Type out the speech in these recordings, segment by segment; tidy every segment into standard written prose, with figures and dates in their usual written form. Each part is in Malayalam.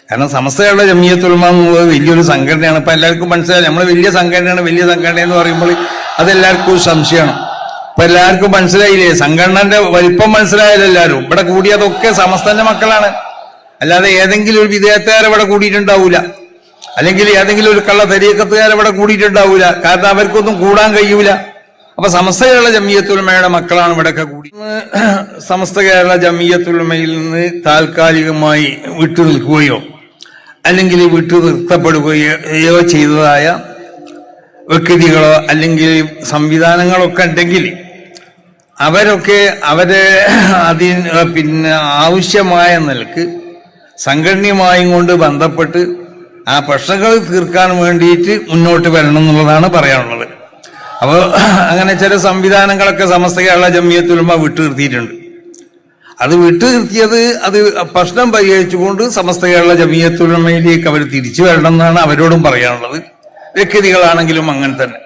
കാരണം സമസ്ത കേരള ജമിയത്തുൽ ഉലമ എന്നുള്ളത് വലിയൊരു സംഘടനയാണ്. ഇപ്പൊ എല്ലാവർക്കും മനസ്സിലായി, നമ്മൾ വലിയ സംഘടന എന്ന് പറയുമ്പോൾ അതെല്ലാവർക്കും ഒരു സംശയമാണ്. ഇപ്പൊ എല്ലാവർക്കും മനസ്സിലായില്ലേ, സംഘടനന്റെ വലിപ്പം മനസ്സിലായാലും എല്ലാവരും ഇവിടെ കൂടിയതൊക്കെ സമസ്തന്റെ മക്കളാണ്. അല്ലാതെ ഏതെങ്കിലും ഒരു വിദേഹത്തുകാർ ഇവിടെ കൂടിയിട്ടുണ്ടാവൂല, അല്ലെങ്കിൽ ഏതെങ്കിലും ഒരു കള്ള തരീക്കത്തുകാർ ഇവിടെ കൂടിയിട്ടുണ്ടാവൂല. കാരണം അവർക്കൊന്നും കൂടാൻ കഴിയൂല. അപ്പൊ സമസ്ത കേരള ജമിയത്തുൽ ഉലമയുടെ മക്കളാണ് ഇവിടെയൊക്കെ കൂടി. സമസ്ത കേരള ജമിയത്തുൽ ഉലമയിൽ നിന്ന് താൽക്കാലികമായി വിട്ടുനിൽക്കുകയോ അല്ലെങ്കിൽ വിട്ടു നിർത്തപ്പെടുകയോ ചെയ്തതായ വ്യക്തികളോ അല്ലെങ്കിൽ സംവിധാനങ്ങളൊക്കെ ഉണ്ടെങ്കിൽ അവരൊക്കെ ആവശ്യമായ നിലക്ക് സംഘടനയുമായും കൊണ്ട് ബന്ധപ്പെട്ട് ആ പ്രശ്നങ്ങൾ തീർക്കാൻ വേണ്ടിയിട്ട് മുന്നോട്ട് വരണം എന്നുള്ളതാണ് പറയാനുള്ളത്. അപ്പോൾ അങ്ങനെ ചില സംവിധാനങ്ങളൊക്കെ സമസ്ത കേരള ജമിയത്തുൽ ഉലമ വിട്ടു നിർത്തിയിട്ടുണ്ട്. അത് വിട്ടു നിർത്തിയത് അത് പ്രശ്നം പരിഹരിച്ചുകൊണ്ട് സമസ്ത കേരള ജമിയത്തുൽ ഉലമയിലേക്ക് അവർ തിരിച്ചു വരണം എന്നാണ് അവരോടും പറയാനുള്ളത്. വ്യക്തികളാണെങ്കിലും അങ്ങനെ തന്നെ.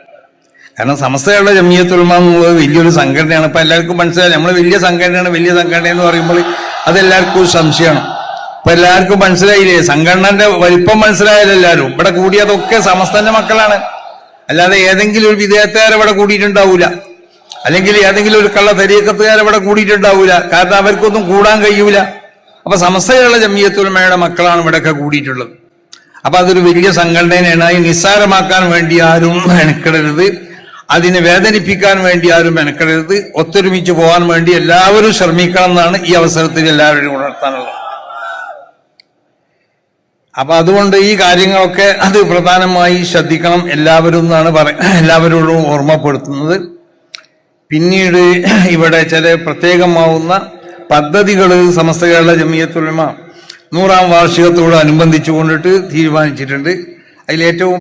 കാരണം സമസ്ത കേരള ജമിയത്തുൽ ഉലമ എന്നുള്ളത് വലിയൊരു സംഘടനയാണ്. ഇപ്പൊ എല്ലാവർക്കും മനസ്സിലായി, നമ്മൾ വലിയ സംഘടന എന്ന് പറയുമ്പോൾ അതെല്ലാവർക്കും ഒരു സംശയമാണ്. ഇപ്പൊ എല്ലാവർക്കും മനസ്സിലായില്ലേ, സംഘടനന്റെ വലിപ്പം മനസ്സിലായാലും എല്ലാവരും ഇവിടെ കൂടിയതൊക്കെ സമസ്തന്റെ മക്കളാണ്. അല്ലാതെ ഏതെങ്കിലും ഒരു വിദേഹത്തുകാർ ഇവിടെ കൂടിയിട്ടുണ്ടാവൂല, അല്ലെങ്കിൽ ഏതെങ്കിലും ഒരു കള്ള തരീക്കത്തുകാർ ഇവിടെ കൂടിയിട്ടുണ്ടാവൂല. കാരണം അവർക്കൊന്നും കൂടാൻ കഴിയൂല. അപ്പൊ സമസ്ത കേരള ജമിയത്തുൽ ഉലമയുടെ മക്കളാണ് ഇവിടെയൊക്കെ കൂടിയിട്ടുള്ളത്. അപ്പൊ അതൊരു വലിയ സംഘടനയാണ്. അതിനെ നിസ്സാരമാക്കാൻ വേണ്ടി ആരും മെനക്കെടരുത്, അതിനെ വേദനിപ്പിക്കാൻ വേണ്ടി ആരും മെനക്കെടരുത്. ഒത്തൊരുമിച്ച് പോകാൻ വേണ്ടി എല്ലാവരും ശ്രമിക്കണം എന്നാണ് ഈ അവസരത്തിൽ എല്ലാവരും ഉണർത്താനുള്ളത്. അപ്പൊ അതുകൊണ്ട് ഈ കാര്യങ്ങളൊക്കെ അത് പ്രധാനമായി ശ്രദ്ധിക്കണം എല്ലാവരും എന്നാണ് എല്ലാവരോടും ഓർമ്മപ്പെടുത്തുന്നത്. പിന്നീട് ഇവിടെ ചില പ്രത്യേകമാവുന്ന പദ്ധതികൾ സമസ്ത കേരള ജമിയത്തുൽ ഉലമ 100ാം വാർഷികത്തോട് അനുബന്ധിച്ചു കൊണ്ടിട്ട് തീരുമാനിച്ചിട്ടുണ്ട്. അതിലേറ്റവും